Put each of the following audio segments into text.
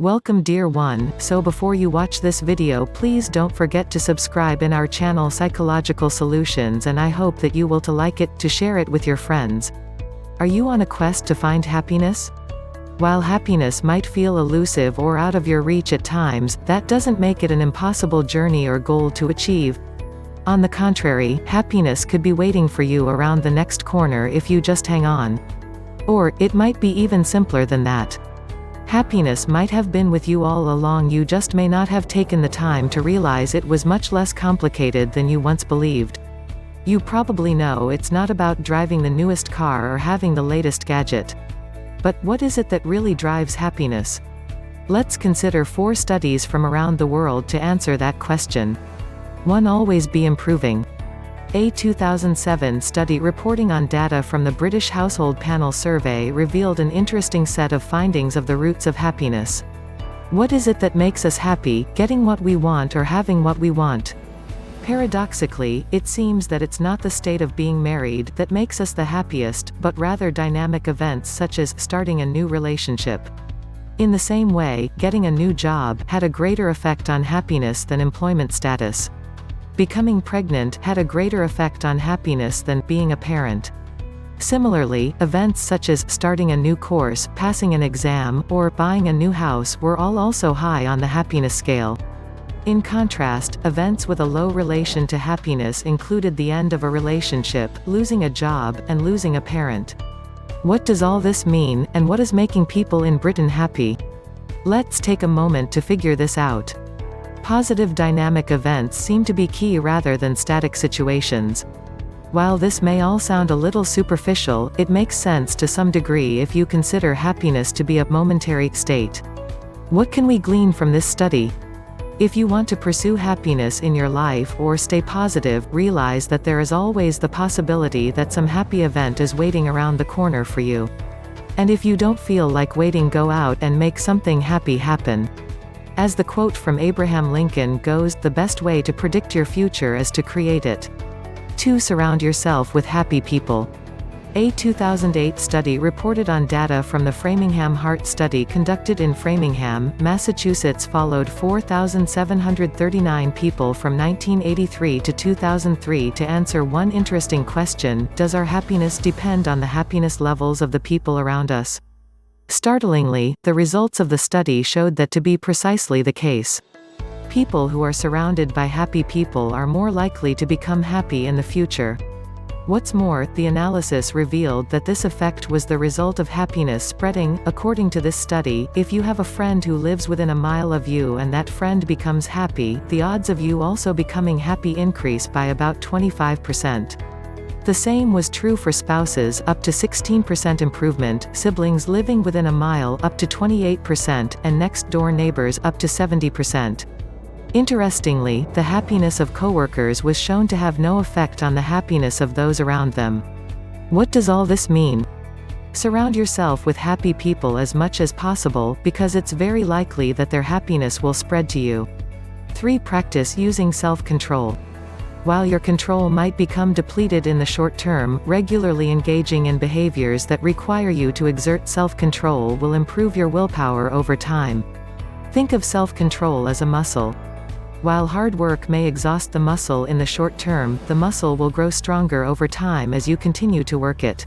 Welcome dear one, so before you watch this video please don't forget to subscribe in our channel Psychological Solutions, and I hope that you will to like it, to share it with your friends. Are you on a quest to find happiness? While happiness might feel elusive or out of your reach at times, that doesn't make it an impossible journey or goal to achieve. On the contrary, happiness could be waiting for you around the next corner if you just hang on. Or, it might be even simpler than that. Happiness might have been with you all along, you just may not have taken the time to realize it was much less complicated than you once believed. You probably know it's not about driving the newest car or having the latest gadget. But what is it that really drives happiness? Let's consider 4 studies from around the world to answer that question. 1. Always be improving. A 2007 study reporting on data from the British Household Panel Survey revealed an interesting set of findings of the roots of happiness. What is it that makes us happy, getting what we want or having what we want? Paradoxically, it seems that it's not the state of being married that makes us the happiest, but rather dynamic events such as starting a new relationship. In the same way, getting a new job had a greater effect on happiness than employment status. Becoming pregnant had a greater effect on happiness than being a parent. Similarly, events such as starting a new course, passing an exam, or buying a new house were all also high on the happiness scale. In contrast, events with a low relation to happiness included the end of a relationship, losing a job, and losing a parent. What does all this mean, and what is making people in Britain happy? Let's take a moment to figure this out. Positive dynamic events seem to be key rather than static situations. While this may all sound a little superficial, it makes sense to some degree if you consider happiness to be a momentary state. What can we glean from this study? If you want to pursue happiness in your life or stay positive, realize that there is always the possibility that some happy event is waiting around the corner for you. And if you don't feel like waiting, go out and make something happy happen. As the quote from Abraham Lincoln goes, the best way to predict your future is to create it. 2. Surround yourself with happy people. A 2008 study reported on data from the Framingham Heart Study conducted in Framingham, Massachusetts followed 4,739 people from 1983 to 2003 to answer one interesting question: does our happiness depend on the happiness levels of the people around us? Startlingly, the results of the study showed that to be precisely the case. People who are surrounded by happy people are more likely to become happy in the future. What's more, the analysis revealed that this effect was the result of happiness spreading. According to this study, if you have a friend who lives within a mile of you and that friend becomes happy, the odds of you also becoming happy increase by about 25%. The same was true for spouses, up to 16% improvement, siblings living within a mile up to 28%, and next-door neighbors up to 70%. Interestingly, the happiness of coworkers was shown to have no effect on the happiness of those around them. What does all this mean? Surround yourself with happy people as much as possible, because it's very likely that their happiness will spread to you. 3. Practice using self-control. While your control might become depleted in the short term, regularly engaging in behaviors that require you to exert self-control will improve your willpower over time. Think of self-control as a muscle. While hard work may exhaust the muscle in the short term, the muscle will grow stronger over time as you continue to work it.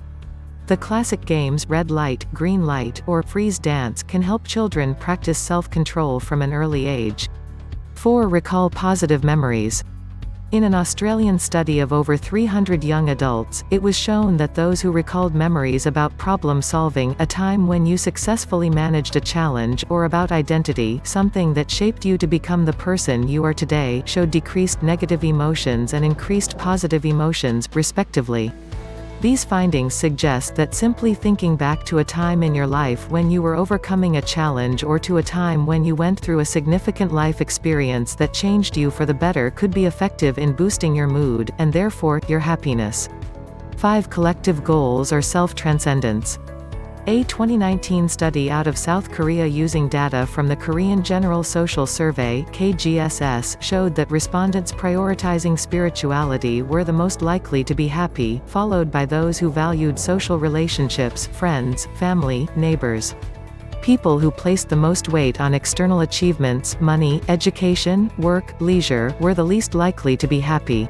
The classic games red light, green light, or freeze dance can help children practice self-control from an early age. 4. Recall positive memories. In an Australian study of over 300 young adults, it was shown that those who recalled memories about problem-solving, a time when you successfully managed a challenge, or about identity, something that shaped you to become the person you are today, showed decreased negative emotions and increased positive emotions, respectively. These findings suggest that simply thinking back to a time in your life when you were overcoming a challenge or to a time when you went through a significant life experience that changed you for the better could be effective in boosting your mood, and therefore, your happiness. 5. Collective goals or self-transcendence. A 2019 study out of South Korea using data from the Korean General Social Survey (KGSS) showed that respondents prioritizing spirituality were the most likely to be happy, followed by those who valued social relationships, friends, family, neighbors. People who placed the most weight on external achievements, money, education, work, leisure, were the least likely to be happy.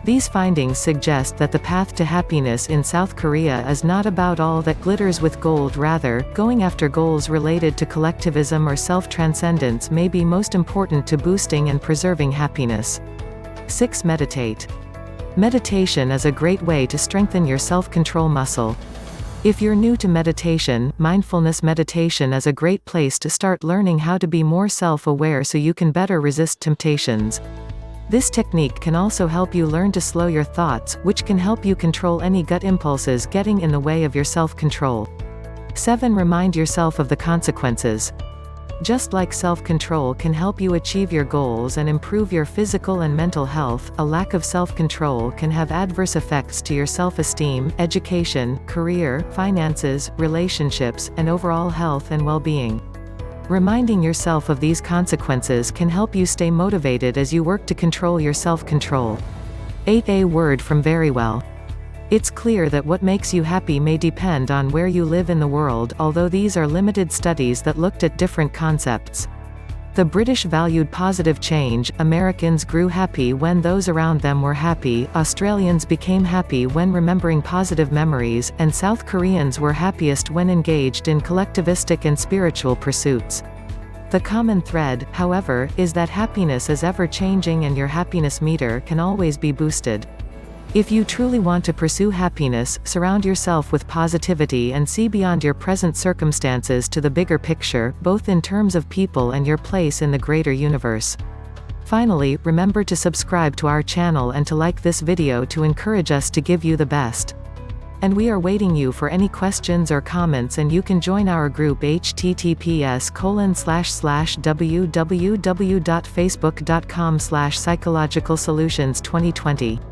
These findings suggest that the path to happiness in South Korea is not about all that glitters with gold. Rather, going after goals related to collectivism or self-transcendence may be most important to boosting and preserving happiness. 6. Meditate. Meditation is a great way to strengthen your self-control muscle. If you're new to meditation, mindfulness meditation is a great place to start learning how to be more self-aware so you can better resist temptations. This technique can also help you learn to slow your thoughts, which can help you control any gut impulses getting in the way of your self-control. 7. Remind yourself of the consequences. Just like self-control can help you achieve your goals and improve your physical and mental health, a lack of self-control can have adverse effects to your self-esteem, education, career, finances, relationships, and overall health and well-being. Reminding yourself of these consequences can help you stay motivated as you work to control your self-control. 8. A word from Very Well. It's clear that what makes you happy may depend on where you live in the world, although these are limited studies that looked at different concepts. The British valued positive change, Americans grew happy when those around them were happy, Australians became happy when remembering positive memories, and South Koreans were happiest when engaged in collectivistic and spiritual pursuits. The common thread, however, is that happiness is ever-changing and your happiness meter can always be boosted. If you truly want to pursue happiness, surround yourself with positivity and see beyond your present circumstances to the bigger picture, both in terms of people and your place in the greater universe. Finally, remember to subscribe to our channel and to like this video to encourage us to give you the best. And we are waiting you for any questions or comments, and you can join our group https://www.facebook.com/psychologicalsolutions2020.